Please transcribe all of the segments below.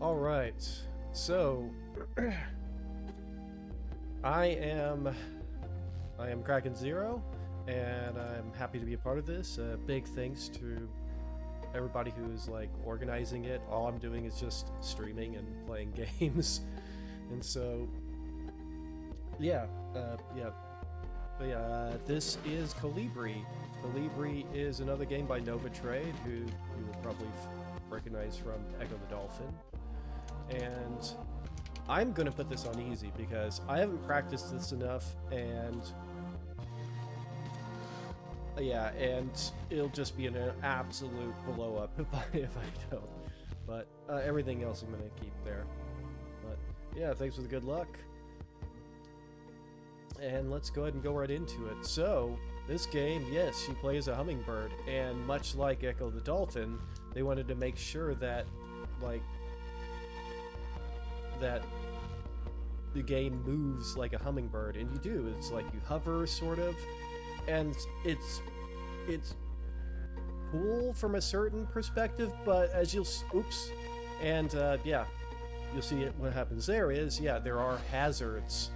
Alright, so I am KrakenZer0, and I'm happy to be a part of this. Big thanks to everybody who's like organizing it. All I'm doing is just streaming and playing games, and so yeah, this is Kolibri. Kolibri is another game by Nova Trade, who you will probably recognize from Echo the Dolphin. And I'm gonna put this on easy because I haven't practiced this enough, and yeah, and it'll just be an absolute blow up if I don't. But everything else I'm gonna keep there. But yeah, thanks for the good luck. And let's go ahead and go right into it. So, this game, yes, you play as a hummingbird, and much like Echo the Dolphin, they wanted to make sure that, like, that the game moves like a hummingbird, and you do. It's like you hover, sort of, and it's cool from a certain perspective, but as you'll... Oops. And, yeah, you'll see it, what happens there is, yeah, there are hazards.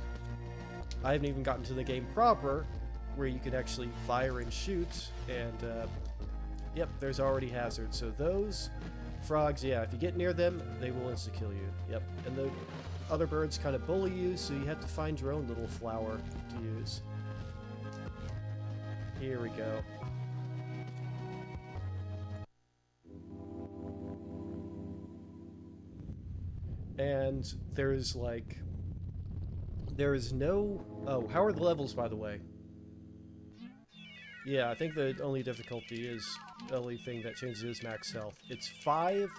I haven't even gotten to the game proper, where you can actually fire and shoot, and, yep, there's already hazards. So those frogs, yeah, if you get near them, they will insta-kill you. Yep, and the other birds kind of bully you, so you have to find your own little flower to use. Here we go. And there's like... There is no... Oh, how are the levels, by the way? Yeah, I think the only difficulty is... The only thing that changes is max health. It's 5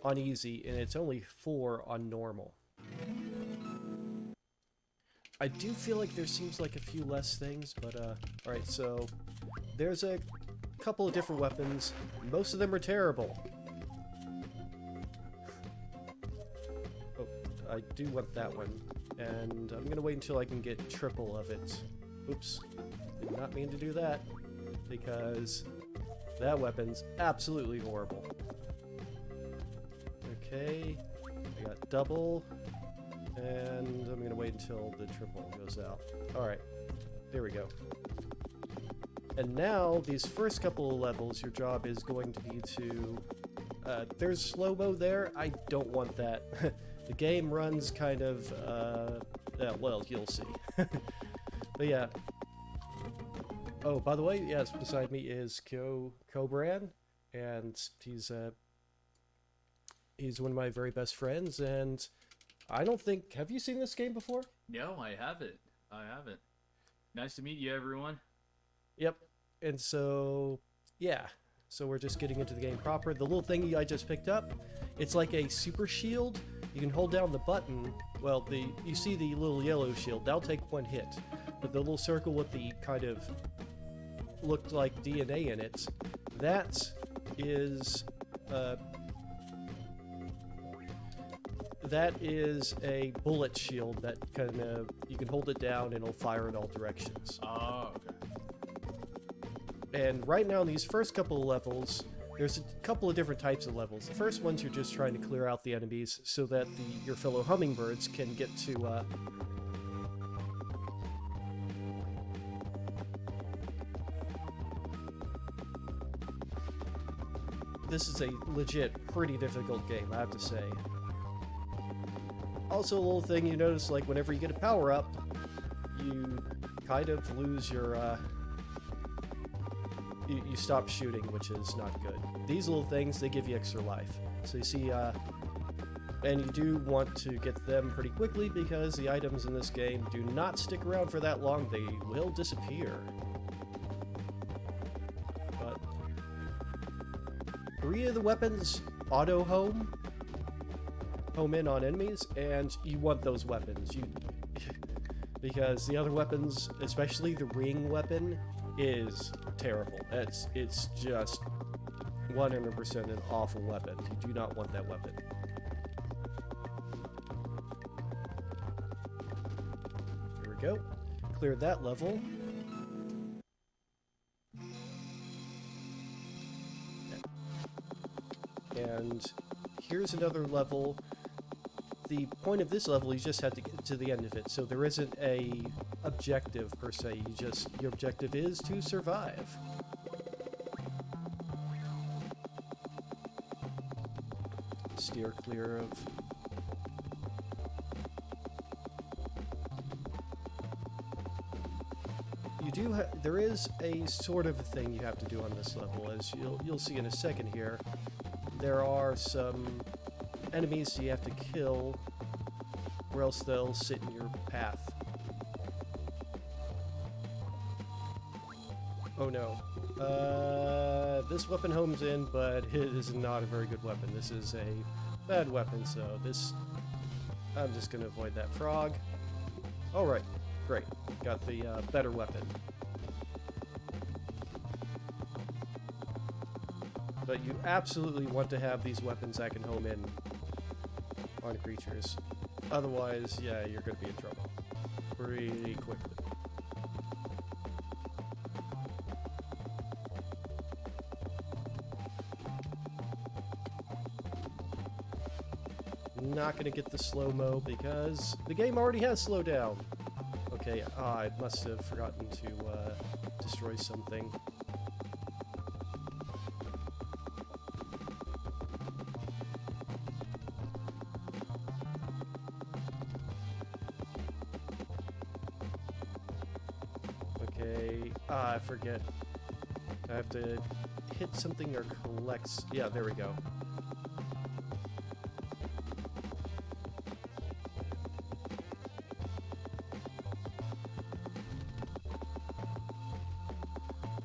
on easy, and it's only 4 on normal. I do feel like there seems like a few less things, but alright, so there's a couple of different weapons. Most of them are terrible. Oh, I do want that one. And I'm gonna wait until I can get triple of it. Oops, did not mean to do that, because that weapon's absolutely horrible. Okay, I got double, and I'm gonna wait until the triple goes out. Alright, there we go. And now, these first couple of levels, your job is going to be to... there's slow-mo there. I don't want that. The game runs kind of, well, you'll see. But yeah. Oh, by the way, yes, beside me is Cobran, and he's one of my very best friends, and I don't think... Have you seen this game before? No, I haven't. Nice to meet you, everyone. Yep. And so, yeah. So we're just getting into the game proper. The little thing I just picked up, it's like a super shield. You can hold down the button. Well, you see the little yellow shield. That'll take one hit. But the little circle with the kind of looked like DNA in it, that is a bullet shield that kind of, you can hold it down and it'll fire in all directions. Oh, okay. And right now in these first couple of levels, there's a couple of different types of levels. The first ones you're just trying to clear out the enemies so that your fellow hummingbirds can get to This is a legit pretty difficult game, I have to say. Also, a little thing you notice, like whenever you get a power up, you kind of lose your you stop shooting, which is not good. These little things, they give you extra life. So you see, and you do want to get them pretty quickly because the items in this game do not stick around for that long. They will disappear. But 3 of the weapons auto home in on enemies, and you want those weapons. Because the other weapons, especially the ring weapon, is terrible. It's just 100% an awful weapon. You do not want that weapon. Here we go. Cleared that level. And here's another level the point of this level, you just have to get to the end of it, so there isn't a objective per se. Your objective is to survive. Steer clear of... there is a sort of a thing you have to do on this level, as you'll see in a second here. There are some enemies you have to kill, or else they'll sit in your path. Oh no. This weapon homes in, but it is not a very good weapon. This is a bad weapon, so I'm just gonna avoid that frog. Alright, great. Got the better weapon. But you absolutely want to have these weapons that can home in on creatures. Otherwise, yeah, you're going to be in trouble pretty quickly. Not going to get the slow-mo because the game already has slowdown. Okay, I must have forgotten to destroy something. Okay, I forget. I have to hit something or collect... Yeah, there we go.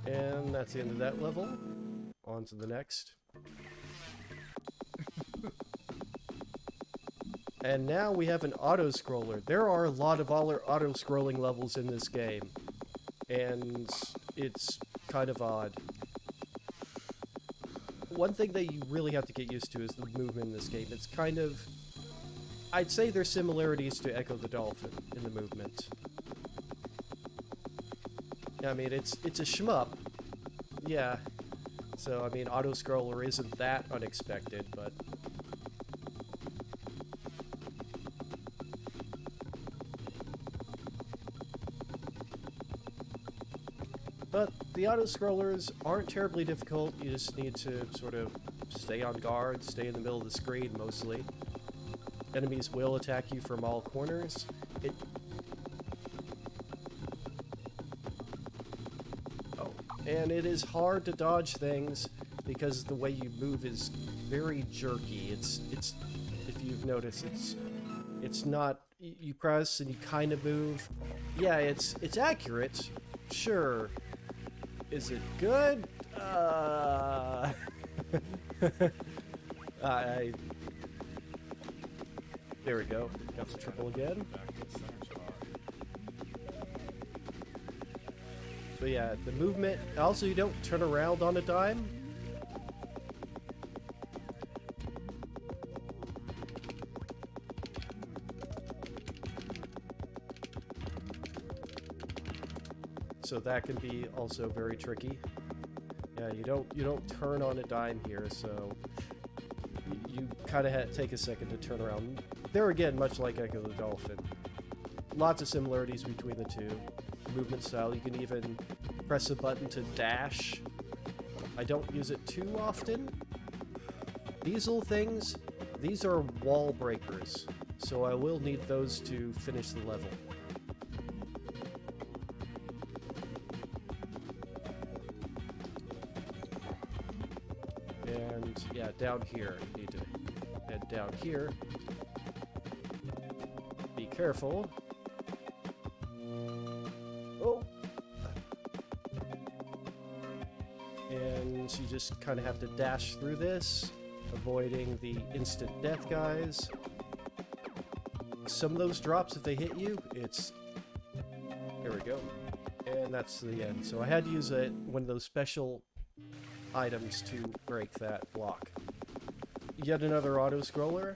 And that's the end of that level. On to the next. And now we have an auto-scroller. There are a lot of auto-scrolling levels in this game. And it's kind of odd. One thing that you really have to get used to is the movement in this game. It's kind of... I'd say there's similarities to Echo the Dolphin in the movement. I mean, it's a shmup. Yeah. So, I mean, auto-scroller isn't that unexpected, but... But the auto-scrollers aren't terribly difficult. You just need to sort of stay on guard, stay in the middle of the screen, mostly. Enemies will attack you from all corners. And it is hard to dodge things because the way you move is very jerky. It's if you've noticed, it's not, you press and you kind of move. Yeah, it's accurate, sure. Is it good? There we go. Got the triple again. But yeah, the movement... Also, you don't turn around on a dime. So that can be also very tricky. Yeah, you don't turn on a dime here, so you kind of take a second to turn around. There again, much like Echo the Dolphin, lots of similarities between the two. Movement style, you can even press a button to dash. I don't use it too often. These little things, these are wall breakers, so I will need those to finish the level. And yeah, down here, you need to head down here. Be careful. Oh! And you just kind of have to dash through this, avoiding the instant death guys. Some of those drops, if they hit you, it's... There we go. And that's the end. So I had to use one of those special items to break that block. Yet another auto-scroller.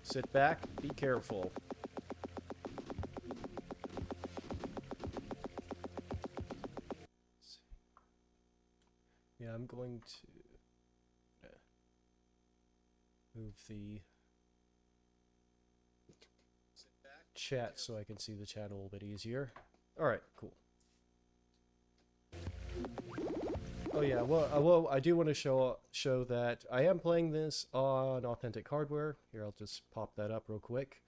Sit back, be careful. Yeah, I'm going to move the chat so I can see the chat a little bit easier. Alright, cool. Oh yeah, well, I do want to show that I am playing this on authentic hardware. Here, I'll just pop that up real quick.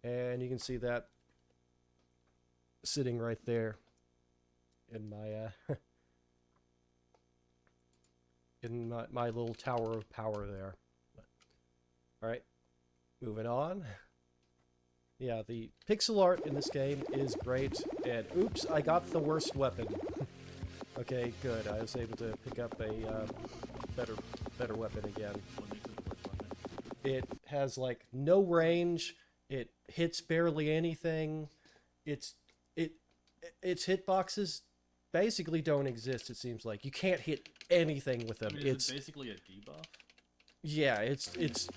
And you can see that sitting right there in my in my little tower of power there. Alright, moving on. Yeah, the pixel art in this game is great, and oops, I got the worst weapon. Okay, good. I was able to pick up a better weapon again. It has like no range. It hits barely anything. Its hitboxes basically don't exist. It seems like you can't hit anything with them. I mean, is it basically a debuff? Yeah, it's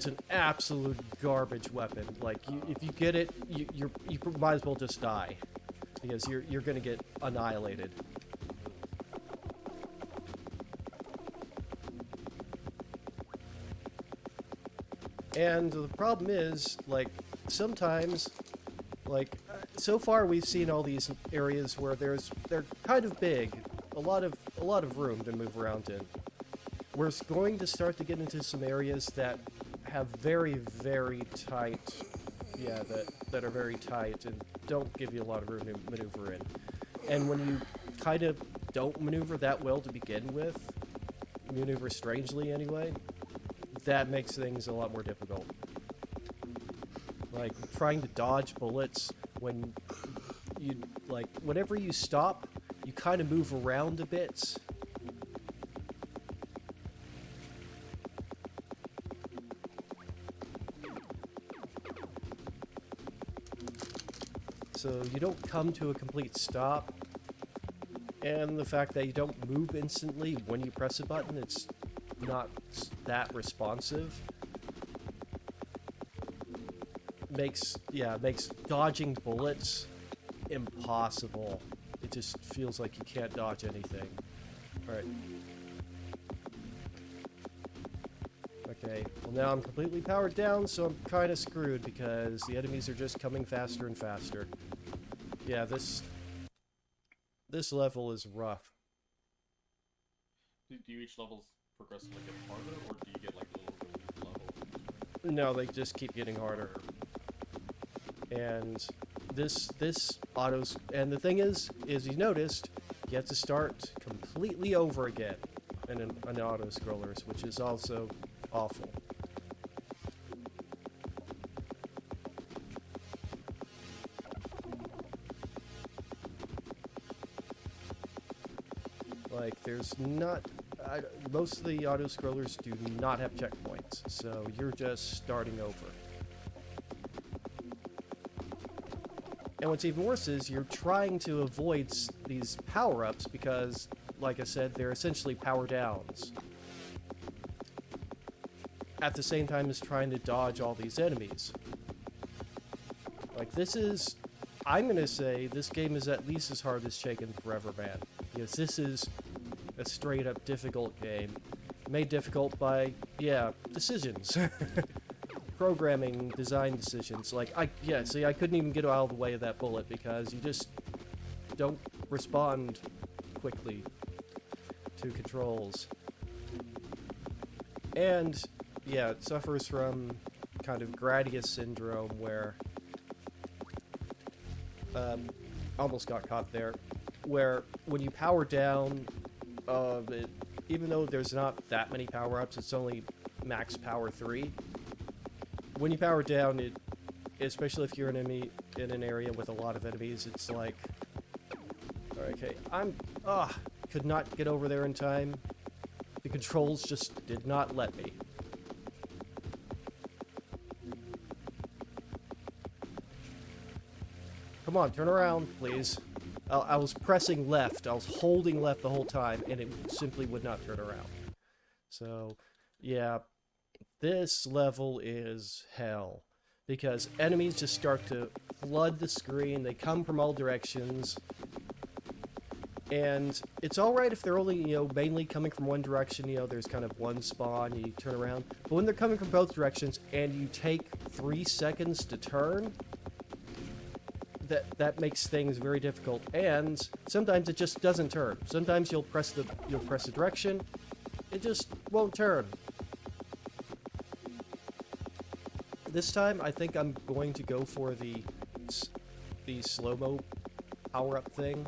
an absolute garbage weapon. Like if you get it, you might as well just die, because you're gonna get annihilated. And the problem is, like, sometimes, like, so far we've seen all these areas where they're kind of big, a lot of room to move around in. We're going to start to get into some areas that have very, very tight, yeah, that are very tight and don't give you a lot of room to maneuver in. And when you kind of don't maneuver that well to begin with, maneuver strangely anyway, that makes things a lot more difficult. Like, trying to dodge bullets when you, like, whenever you stop, you kind of move around a bit. So you don't come to a complete stop. And the fact that you don't move instantly when you press a button, it's not that responsive, makes dodging bullets impossible. It just feels like you can't dodge anything. Alright. Okay, well now I'm completely powered down, so I'm kind of screwed because the enemies are just coming faster and faster. Yeah, this level is rough. Do each levels progressively get harder, or do you get like a little bit of level? No, they just keep getting harder. And this autos, and the thing is you noticed, you have to start completely over again in an auto scrollers, which is also awful. Like, there's not... most of the auto-scrollers do not have checkpoints, so you're just starting over. And what's even worse is you're trying to avoid these power-ups because, like I said, they're essentially power-downs. At the same time as trying to dodge all these enemies. Like, this is... I'm gonna say this game is at least as hard as Shaken Forever Man. Because this is a straight-up difficult game. Made difficult by, yeah, decisions. Programming, design decisions. Like, I couldn't even get out of the way of that bullet because you just don't respond quickly to controls. And, yeah, it suffers from kind of Gradius syndrome where... almost got caught there. Where, when you power down, even though there's not that many power-ups, it's only max power 3. When you power down, especially if you're in an area with a lot of enemies, it's like... Okay, could not get over there in time. The controls just did not let me. Come on, turn around, please. I was pressing left. I was holding left the whole time, and it simply would not turn around. So, yeah, this level is hell. Because enemies just start to flood the screen. They come from all directions. And it's alright if they're only, mainly coming from one direction. There's kind of one spawn, you turn around. But when they're coming from both directions, and you take 3 seconds to turn... that makes things very difficult. And sometimes it just doesn't turn. Sometimes you'll press the direction, it just won't turn. This time, I think I'm going to go for the slow-mo power-up thing.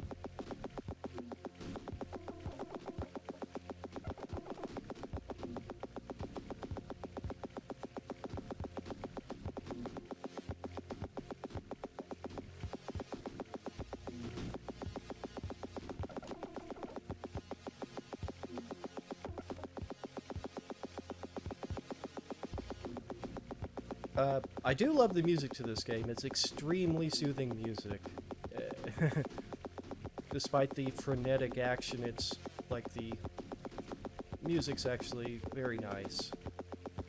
I do love the music to this game. It's extremely soothing music. Despite the frenetic action, it's like the music's actually very nice.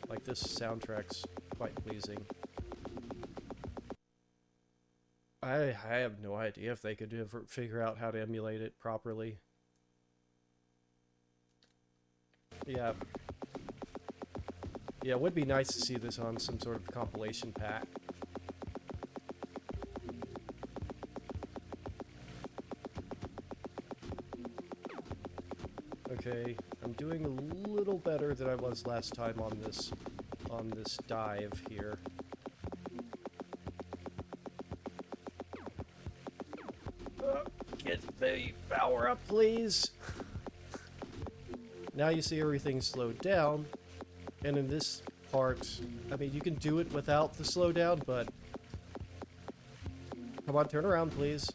Like, this soundtrack's quite pleasing. I have no idea if they could ever figure out how to emulate it properly. Yeah. Yeah, it would be nice to see this on some sort of compilation pack. Okay, I'm doing a little better than I was last time on this dive here. Get the power up, please. Now you see everything slowed down. And in this part, I mean, you can do it without the slowdown, but... Come on, turn around, please.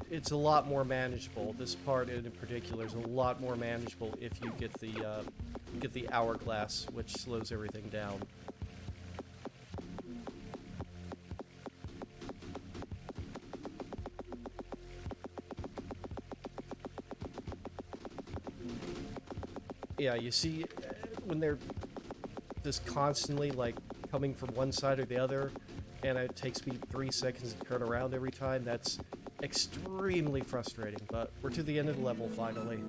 It's a lot more manageable. This part in particular is a lot more manageable if you get the hourglass, which slows everything down. Yeah, you see, when they're just constantly, like, coming from one side or the other, and it takes me 3 seconds to turn around every time, that's extremely frustrating, but we're to the end of the level, finally.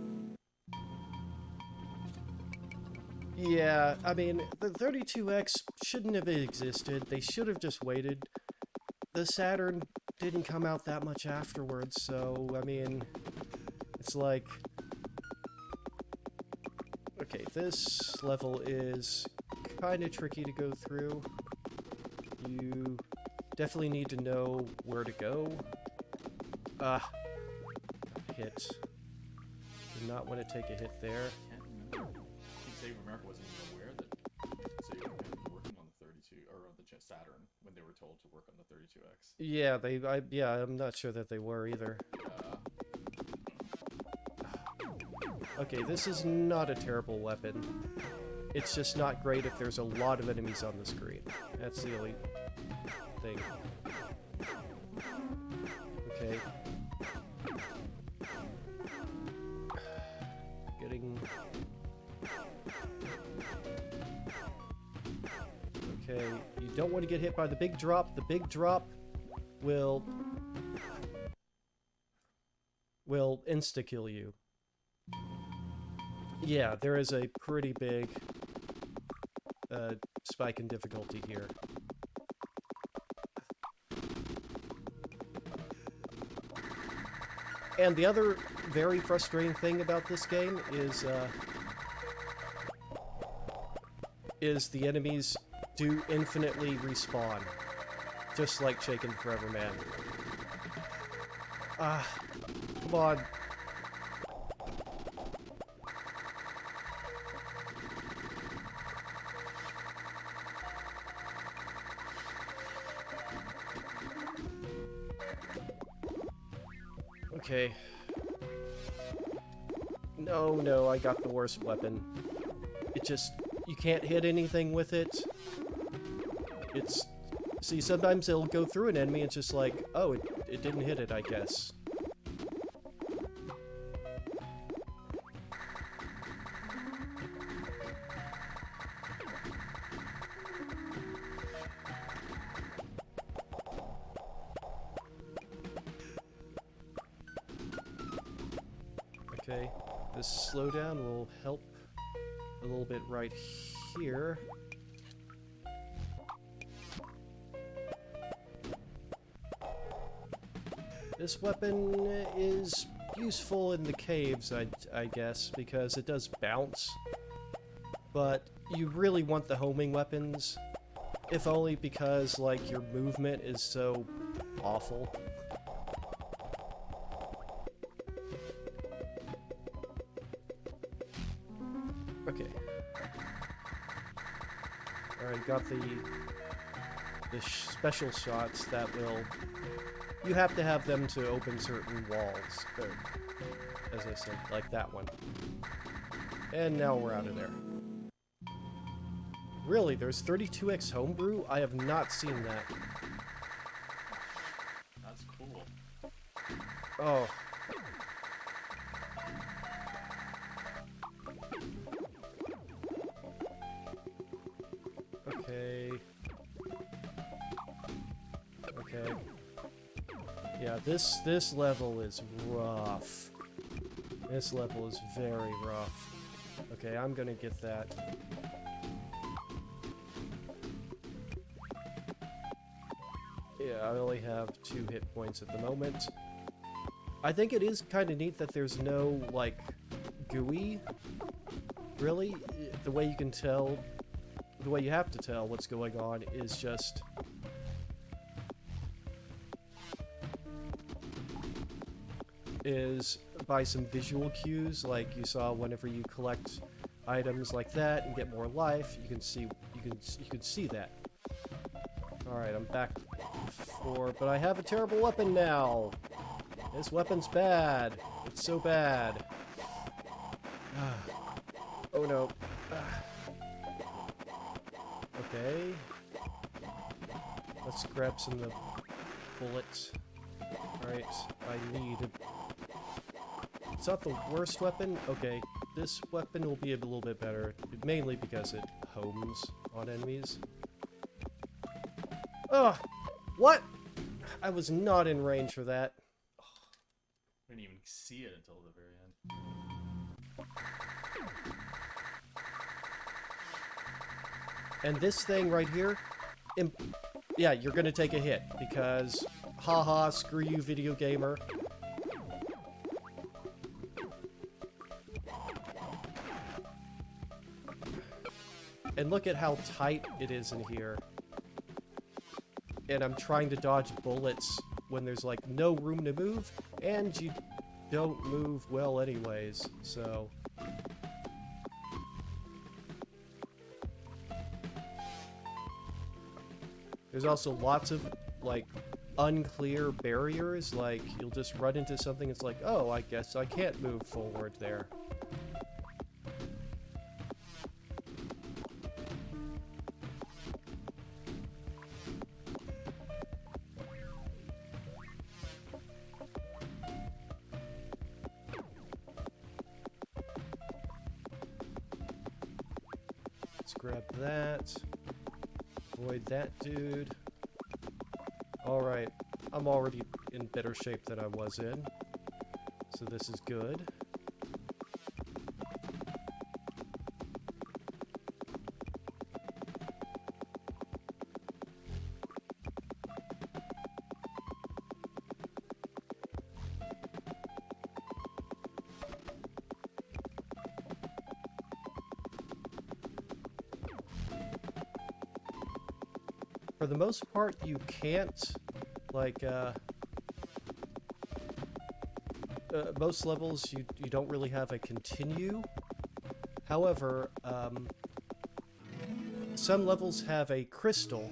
Yeah, I mean, the 32X shouldn't have existed. They should have just waited. The Saturn didn't come out that much afterwards, so, I mean, it's like... Okay, this level is kind of tricky to go through. You definitely need to know where to go. Hit. Do not want to take a hit there. I can't remember. I think Save America wasn't even aware that Save America was working on the 32, or on the Saturn, when they were told to work on the 32X. Yeah, I'm not sure that they were either. Okay, this is not a terrible weapon. It's just not great if there's a lot of enemies on the screen. That's the only thing. Okay. Getting... Okay, you don't want to get hit by the big drop. The big drop will insta-kill you. Yeah, there is a pretty big spike in difficulty here. And the other very frustrating thing about this game is the enemies do infinitely respawn, just like Shaken Forever Man. Come on. Okay. No, I got the worst weapon. It just... You can't hit anything with it. It's... See, sometimes it'll go through an enemy and it's just like, oh, it didn't hit it, I guess. Okay, this slowdown will help a little bit right here. This weapon is useful in the caves, I guess, because it does bounce. But you really want the homing weapons, if only because, like, your movement is so awful. Okay. Alright, got the special shots that will... You have to have them to open certain walls. Or, as I said, like that one. And now we're out of there. Really? There's 32x homebrew? I have not seen that. That's cool. Oh. Okay. Okay. Yeah, this level is rough. This level is very rough. Okay, I'm gonna get that. Yeah, I only have 2 hit points at the moment. I think it is kind of neat that there's no, like, GUI. Really? The way you can tell... The way you have to tell what's going on is just... is by some visual cues, like you saw whenever you collect items like that and get more life, you can see that. Alright, I'm back before, but I have a terrible weapon now! This weapon's bad. It's so bad. Oh no. Okay. Let's grab some of the bullets. Alright, I need... It's not the worst weapon. Okay, this weapon will be a little bit better, mainly because it homes on enemies. Ugh! What? I was not in range for that. I didn't even see it until the very end. And this thing right here, yeah, you're gonna take a hit, because, haha, screw you, video gamer. And look at how tight it is in here. And I'm trying to dodge bullets when there's, like, no room to move, and you don't move well anyways, so... There's also lots of, like, unclear barriers, like, you'll just run into something, it's like, oh, I guess I can't move forward there. Let's grab that. Avoid that dude. Alright, I'm already in better shape than I was in. So this is good. For the most part, you can't, like, most levels you don't really have a continue. However, some levels have a crystal.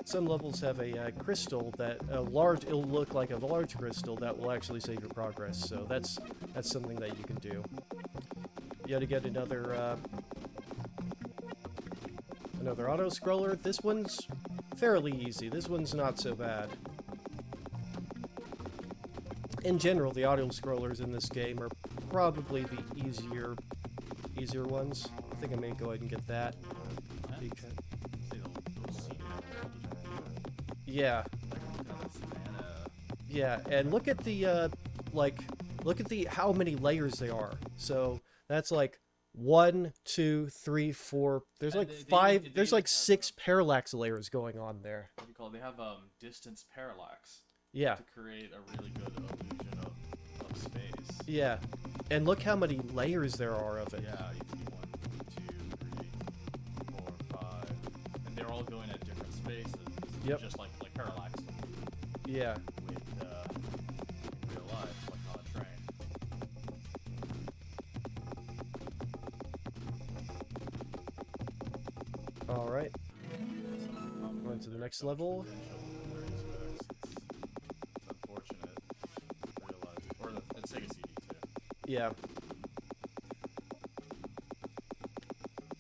Some levels have a crystal that, it'll look like a large crystal that will actually save your progress, so that's something that you can do. You gotta get another auto-scroller. This one's fairly easy. This one's not so bad. In general, the auto-scrollers in this game are probably the easier ones. I think I may go ahead and get that. Yeah. Yeah, and look at the, look at how many layers there are. So, that's like 1, 2, 3, 4. There's like 5. There's like 6 parallax layers going on there. What do you call it? They have distance parallax. Yeah. to create a really good illusion of space. Yeah. And look how many layers there are of it. Yeah, you see 1, 2, 3, 4, 5, and they're all going at different spaces. Yep. Just like parallax. Yeah. With in real life, like on a train. All right. So, Going to the next level. It's unfortunate to realize, or it's Sega CD too. Yeah.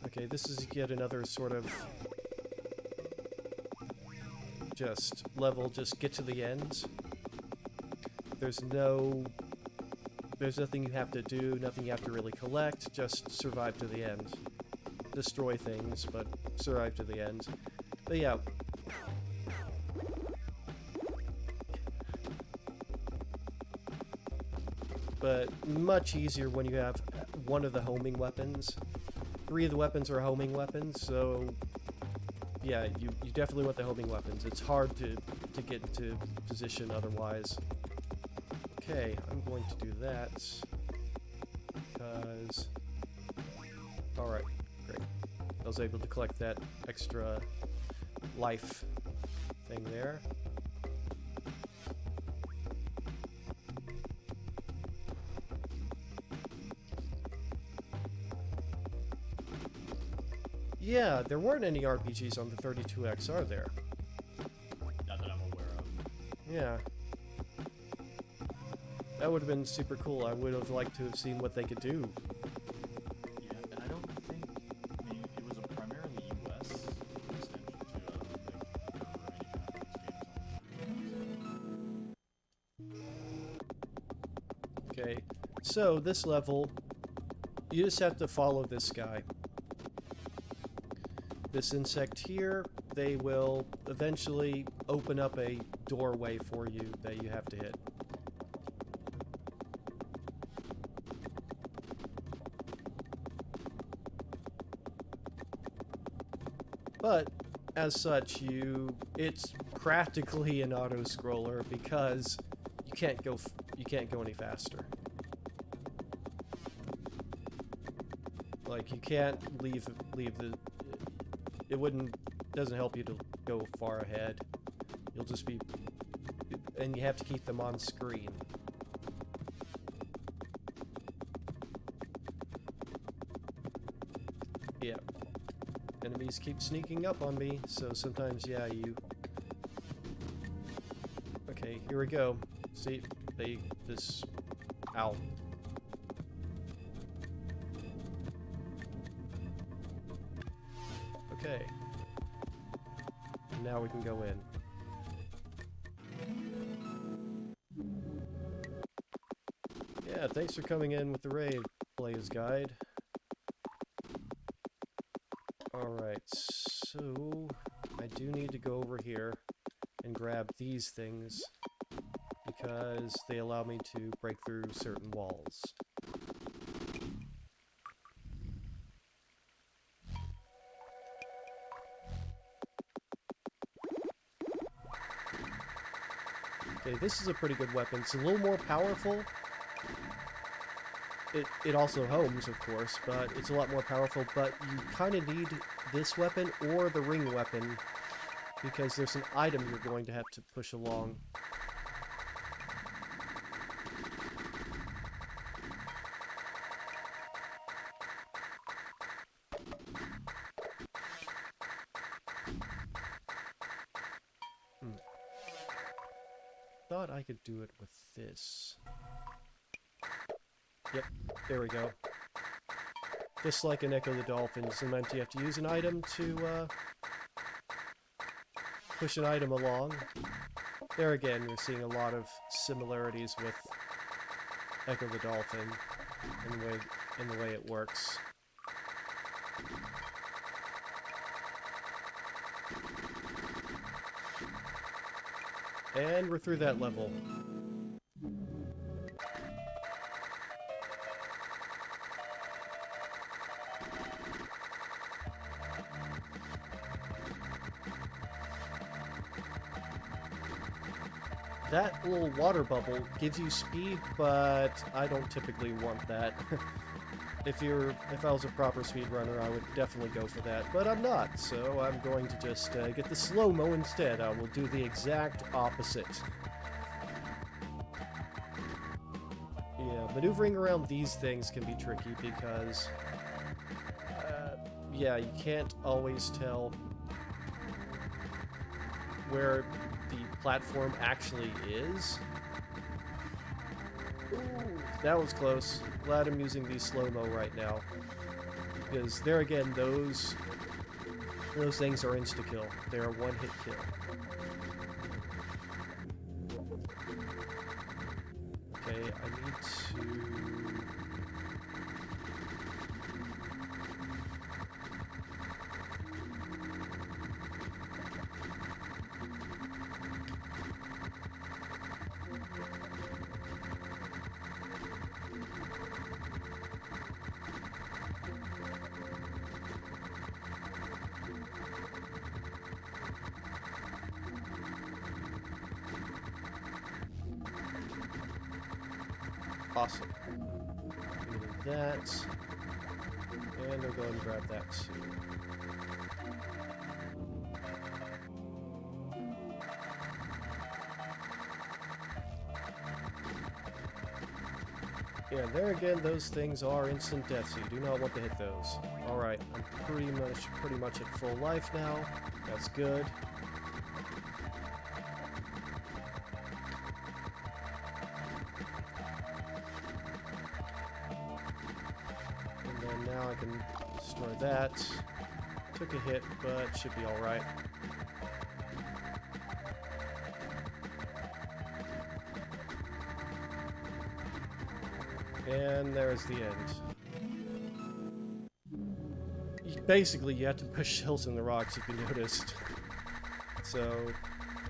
Okay, this is yet another sort of just level, just get to the end. There's nothing you have to do, nothing you have to really collect, just survive to the end. Destroy things, but survive to the end. But yeah. But much easier when you have one of the homing weapons. 3 of the weapons are homing weapons, so yeah, you definitely want the homing weapons. It's hard to get into position otherwise. Okay, I'm going to do that because... Alright, great. I was able to collect that extra life thing there. Yeah, there weren't any RPGs on the 32X, are there? Not that I'm aware of. Yeah. That would have been super cool. I would have liked to have seen what they could do. Yeah, and I don't think. I mean, it was a primarily US extension too. I don't think there were any Japanese games on. Okay, so this level, you just have to follow this guy. This insect here, they will eventually open up a doorway for you that you have to hit. But as such, it's practically an auto-scroller because you can't go any faster. Like you can't leave the. It doesn't help you to go far ahead. You'll just be, and you have to keep them on screen. Yeah. Enemies keep sneaking up on me, so sometimes, yeah, Okay, here we go. See, ow. Okay. Now we can go in. Yeah, thanks for coming in with the raid, Player's Guide. Alright, so I do need to go over here and grab these things because they allow me to break through certain walls. Okay, this is a pretty good weapon. It's a little more powerful. It also homes, of course, but it's a lot more powerful, but you kind of need this weapon or the ring weapon because there's an item you're going to have to push along. Thought I could do it with this. Yep, there we go. Just like in Echo the Dolphin, sometimes you have to use an item to push an item along. There again, you're seeing a lot of similarities with Echo the Dolphin in the way it works. And we're through that level. that little water bubble gives you speed, but I don't typically want that. If I was a proper speedrunner, I would definitely go for that, but I'm not, so I'm going to just get the slow-mo instead. I will do the exact opposite. Yeah, maneuvering around these things can be tricky because, yeah, you can't always tell where the platform actually is. Ooh, that was close. Glad I'm using these slow-mo right now. Because there again, those things are insta-kill. They are one-hit kill. Okay, I need to... Awesome. Need that. And I'll go ahead and grab that too. Yeah, there again, those things are instant death, so you do not want to hit those. Alright, I'm pretty much at full life now. That's good. Now I can destroy that. Took a hit, but should be alright. And there's the end. Basically, you have to push shells in the rocks if you noticed. So,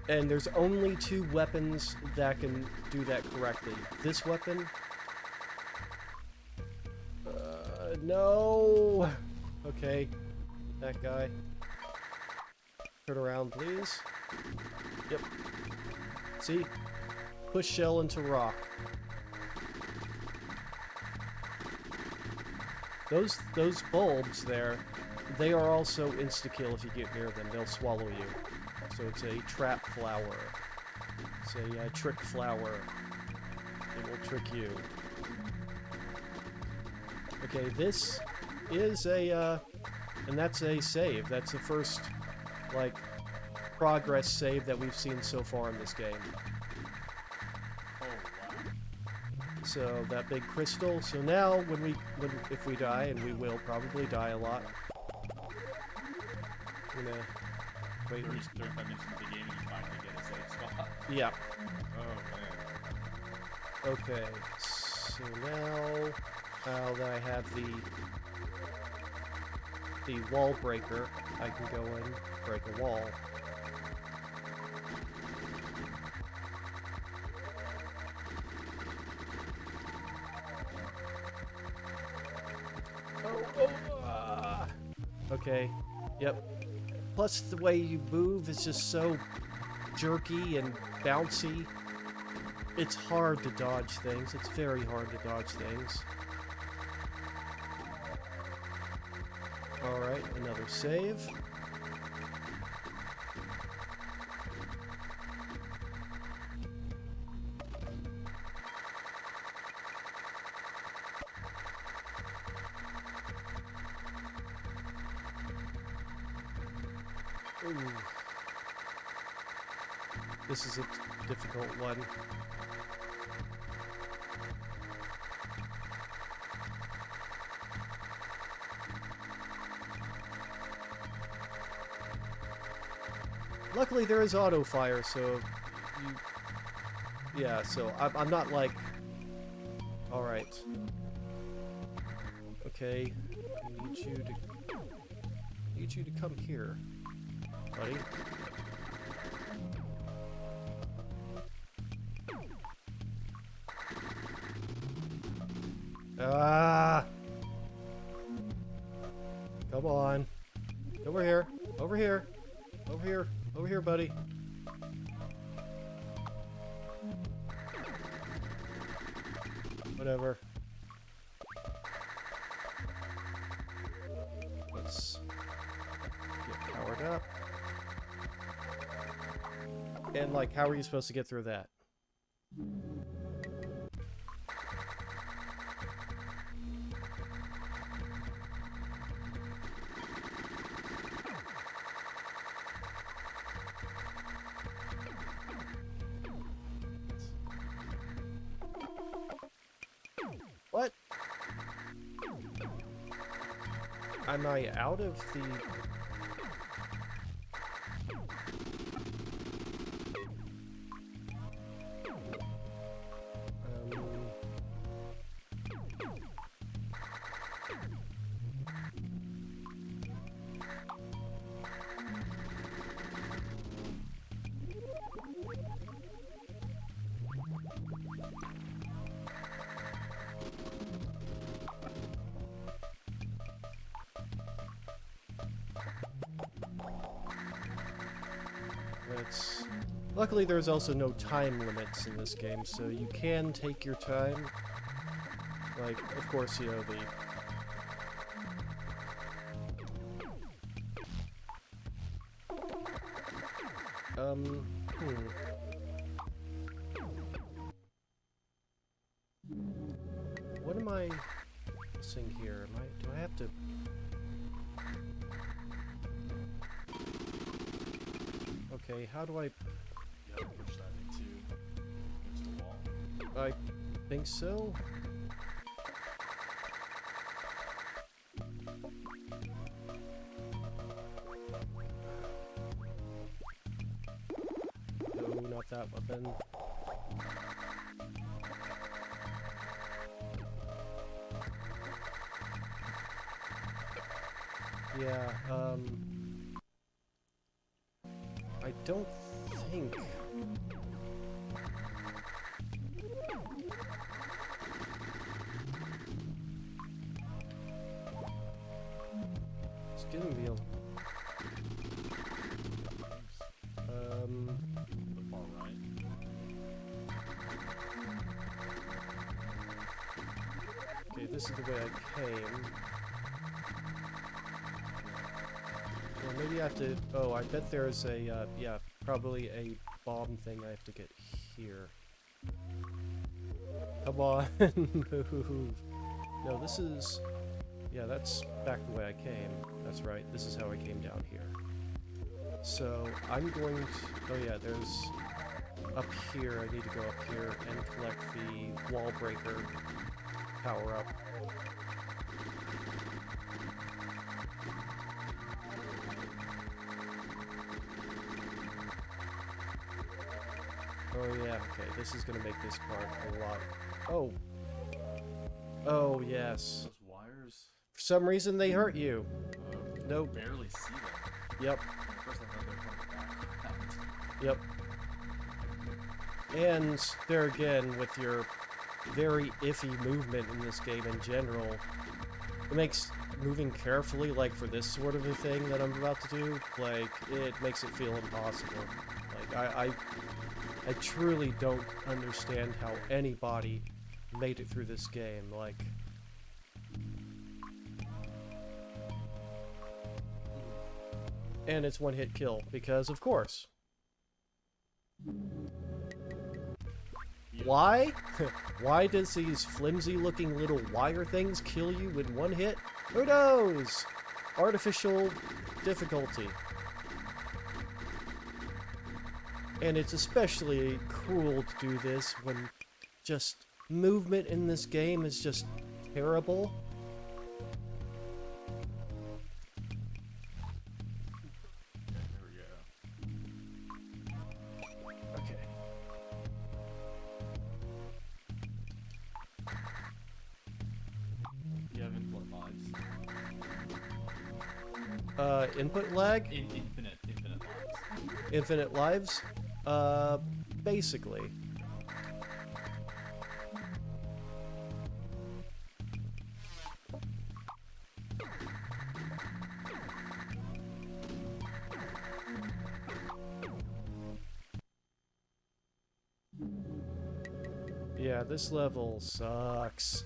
and there's only 2 weapons that can do that correctly. This weapon... no! Okay, that guy. Turn around, please. Yep. See? Push shell into rock. Those bulbs there, they are also insta-kill if you get near them. They'll swallow you. So it's a trap flower. It's a trick flower. It will trick you. Okay, this is a, and that's a save. That's the first, like, progress save that we've seen so far in this game. Oh, wow. So, that big crystal. So now, if we die, and we will probably die a lot, I'm gonna wait. 35 minutes into the game and you finally get a safe spot. Yeah. Oh, man. Okay, so now... that I have the wall breaker, I can go and break a wall. Okay, yep. Plus the way you move is just so jerky and bouncy. It's hard to dodge things. It's very hard to dodge things. Alright, another save. Ooh. This is a difficult one. Luckily, there is auto fire, so yeah. So I'm not like. All right. Okay. I need you to come here, buddy. Ah! Come on. Over here. Over here. Over here. Over here, buddy. Whatever. Let's get powered up. And, like, how are you supposed to get through that? What? Am I out of the... Luckily, there's also no time limits in this game, so you can take your time. Like, of course, you know, What am I missing here? Do I have to... Okay, how do I... You have to push that into the wall. I think so. No, not that weapon. Yeah, I don't think... It's gonna be a... The far right. Okay, this is the way I came. Well, maybe I have to... Oh, I bet there's a, yeah, probably a bomb thing I have to get here. Come on, move. No, this is... Yeah, that's back the way I came. That's right, this is how I came down here. So, I'm going to... Oh yeah, there's... Up here, I need to go up here and collect the wall breaker power-up. Oh yeah, okay, this is gonna make this part a lot... Oh! Oh, yes. Those wires... For some reason, they hurt you. Nope. Barely see them. Yep. At first I thought they were coming back. Yep. And there again, with your very iffy movement in this game in general, it makes moving carefully, like for this sort of a thing that I'm about to do, like, it makes it feel impossible. Like, I truly don't understand how anybody made it through this game, like... And it's one-hit kill, because of course. Why? Why does these flimsy-looking little wire things kill you with one hit? Who knows? Artificial difficulty. And it's especially cruel to do this when just movement in this game is just terrible. Input lag? Infinite lives. Infinite lives? Basically. Yeah, this level sucks.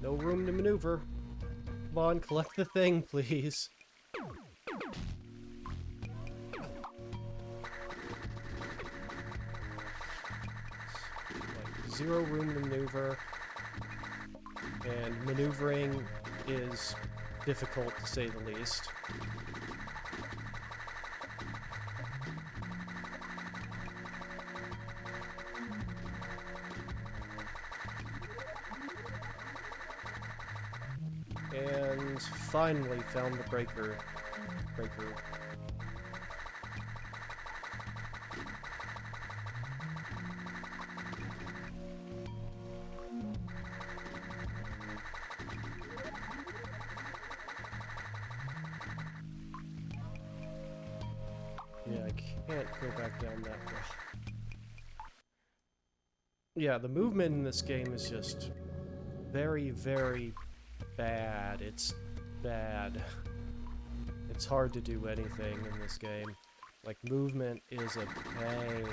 No room to maneuver. Come on, collect the thing, please. Like, zero room to maneuver. And maneuvering is difficult, to say the least. And finally found the breaker. Yeah, I can't go back down that way. Yeah, the movement in this game is just very, very bad. It's bad. It's hard to do anything in this game. Like, movement is a pain.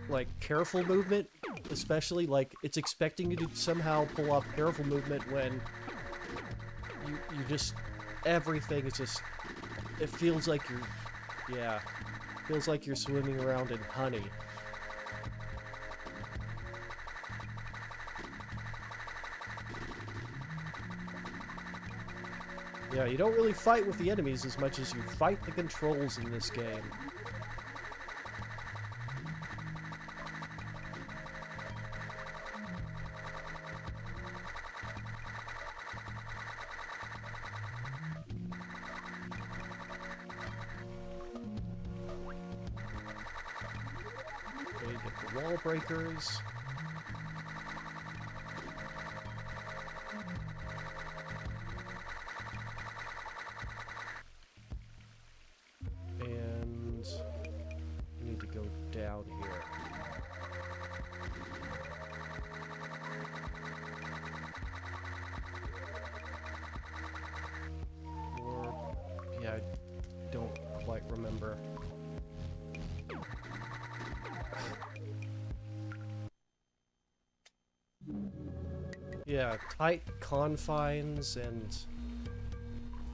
Like, careful movement, especially, like, it's expecting you to somehow pull off careful movement when you just, everything is just, it feels like you're, yeah, feels like you're swimming around in honey. Yeah, you don't really fight with the enemies as much as you fight the controls in this game. Okay, get the wall breakers. And we need to go down here. Or, yeah, I don't quite remember. Yeah, tight confines and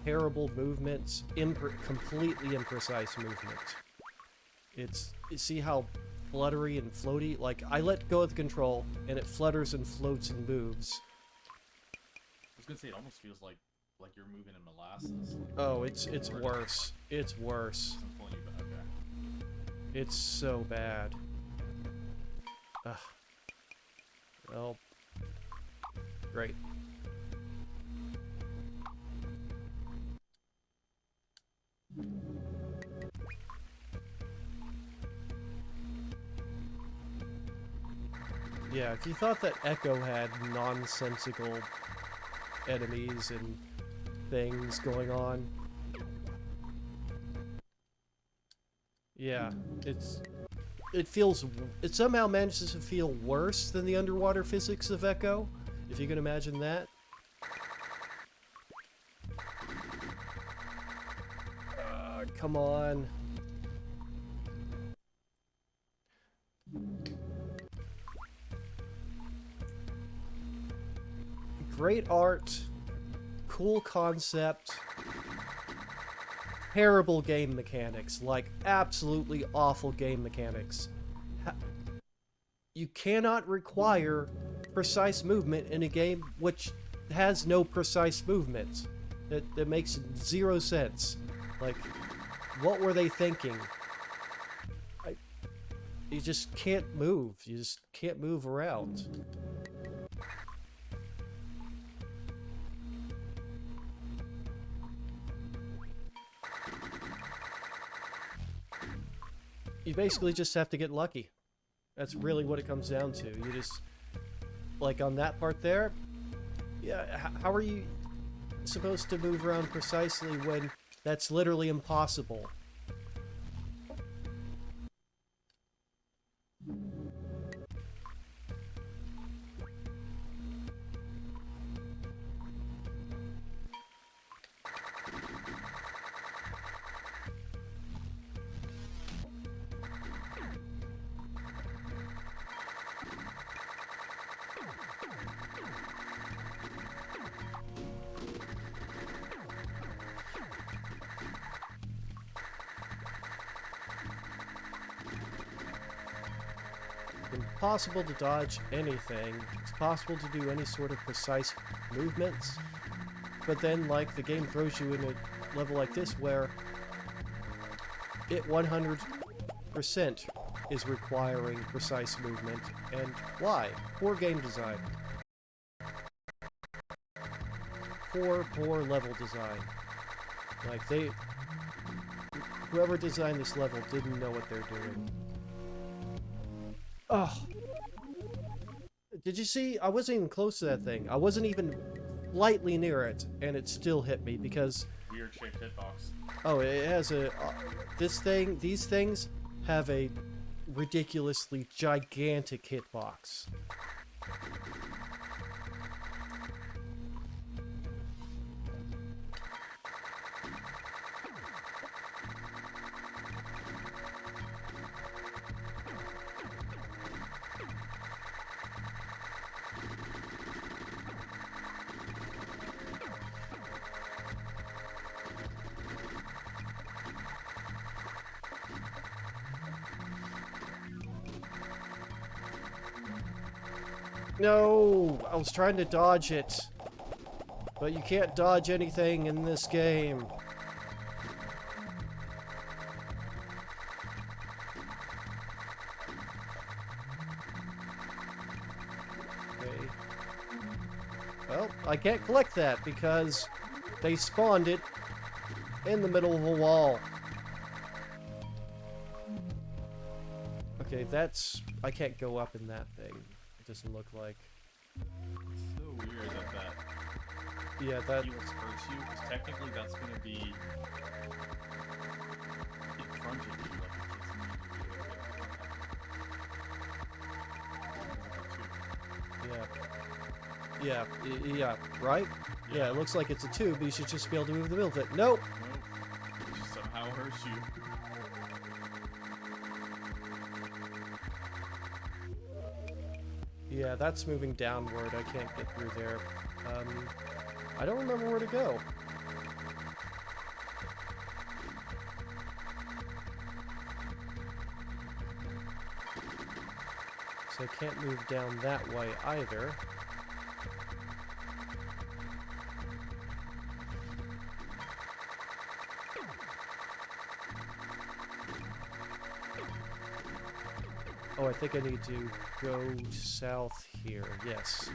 terrible movements, completely imprecise movement. It's, you see how fluttery and floaty? Like, I let go of the control, and it flutters and floats and moves. I was gonna say, it almost feels like you're moving in molasses. Oh, it's worse. It's worse. I'm pulling you back. Okay. It's so bad. Ugh. Well, great. Yeah, if you thought that Echo had nonsensical enemies and things going on, yeah, it somehow manages to feel worse than the underwater physics of Echo, if you can imagine that. Come on. Great art, cool concept, terrible game mechanics, like absolutely awful game mechanics. You cannot require precise movement in a game which has no precise movement. That makes zero sense. Like, what were they thinking? You just can't move. You just can't move around. You basically just have to get lucky. That's really what it comes down to. You just, like on that part there, yeah, how are you supposed to move around precisely when that's literally impossible? possible to dodge anything. It's possible to do any sort of precise movements. But then, like, the game throws you in a level like this where it 100% is requiring precise movement. And why? Poor game design. Poor level design. Like, whoever designed this level didn't know what they're doing. Oh. Did you see? I wasn't even close to that thing. I wasn't even lightly near it, and it still hit me because... Weird shaped hitbox. Oh, it has a... these things have a ridiculously gigantic hitbox. No! I was trying to dodge it. But you can't dodge anything in this game. Okay. Well, I can't collect that because they spawned it in the middle of a wall. Okay, that's... I can't go up in that thing. Doesn't look like. It's so weird that yeah, that Helix hurts you, because technically that's going to be in front of you, yeah, right? Yeah, it looks like it's a tube, but you should just be able to move the middle of it. Nope! Nope. It just somehow hurts you. Yeah, that's moving downward. I can't get through there. I don't remember where to go. So I can't move down that way either. Oh, I think I need to go south here. Yes.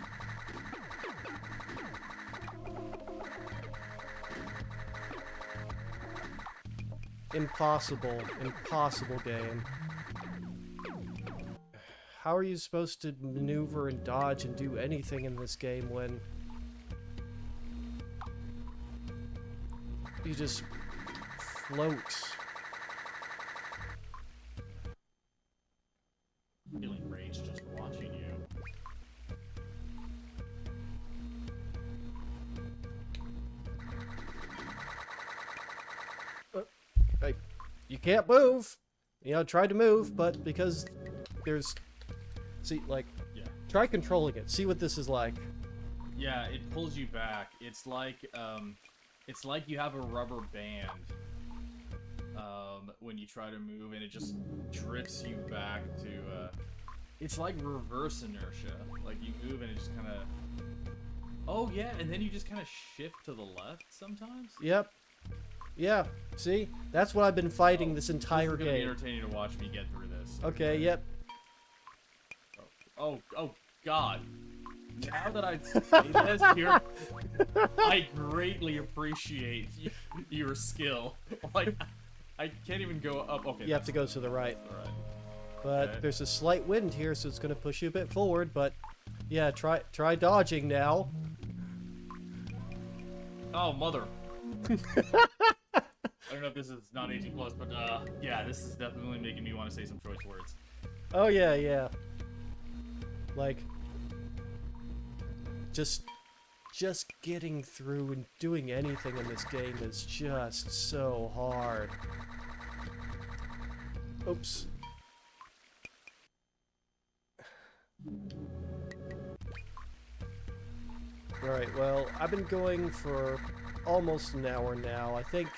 Impossible. Impossible game. How are you supposed to maneuver and dodge and do anything in this game when you just float? Feeling rage just watching you. Hey, you can't move. You know, I tried to move, but because there's... See, like... Yeah. Try controlling it. See what this is like. Yeah, it pulls you back. It's like you have a rubber band when you try to move, and it just drifts you back to, it's like reverse inertia. Like, you move and it just kind of... Oh, yeah, and then you just kind of shift to the left sometimes? Yep. Yeah, see? That's what I've been fighting this entire This is gonna be game. entertaining to watch me get through this. Okay, yep. Oh, God. Now that I say this here, I greatly appreciate your skill. Like, I can't even go up. Okay. You have to go to the right. Alright. But Okay. there's a slight wind here, so it's going to push you a bit forward, but... Yeah, try dodging now. Oh, mother. I don't know if this is not 18 plus, but yeah, this is definitely making me want to say some choice words. Oh, yeah. Like... Just getting through and doing anything in this game is just so hard. Oops. Right, well, I've been going for almost an hour now. I think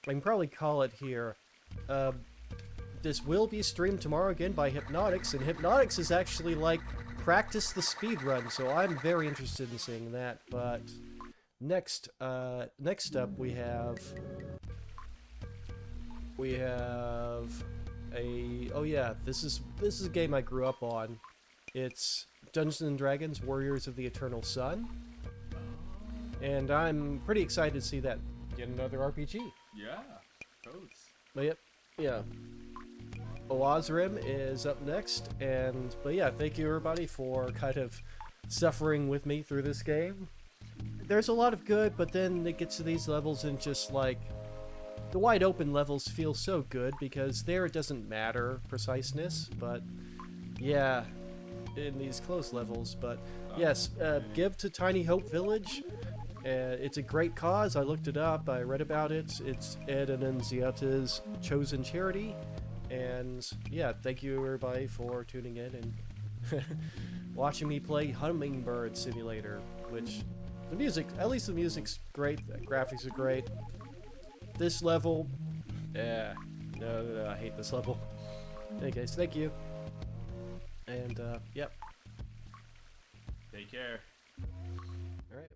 I can probably call it here. this will be streamed tomorrow again by Hypnotics, and Hypnotics is actually like practice the speed run, so I'm very interested in seeing that. But next up we have a this is a game I grew up on. It's Dungeons and Dragons Warriors of the Eternal Sun, and I'm pretty excited to see that get another RPG. Yeah, totes. But yep, yeah. Oazrim is up next, but yeah, thank you everybody for kind of suffering with me through this game. There's a lot of good, but then it gets to these levels and just like the wide open levels feel so good because there it doesn't matter preciseness, but yeah, in these close levels. But yes, give to Tiny Hope Village. It's a great cause. I looked it up. I read about it. It's Ed and Nziata's chosen charity. And yeah, thank you everybody for tuning in and watching me play Hummingbird Simulator, which the music, at least the music's great, the graphics are great. This level, no, I hate this level. Anyways, thank you. And yep. Take care. All right.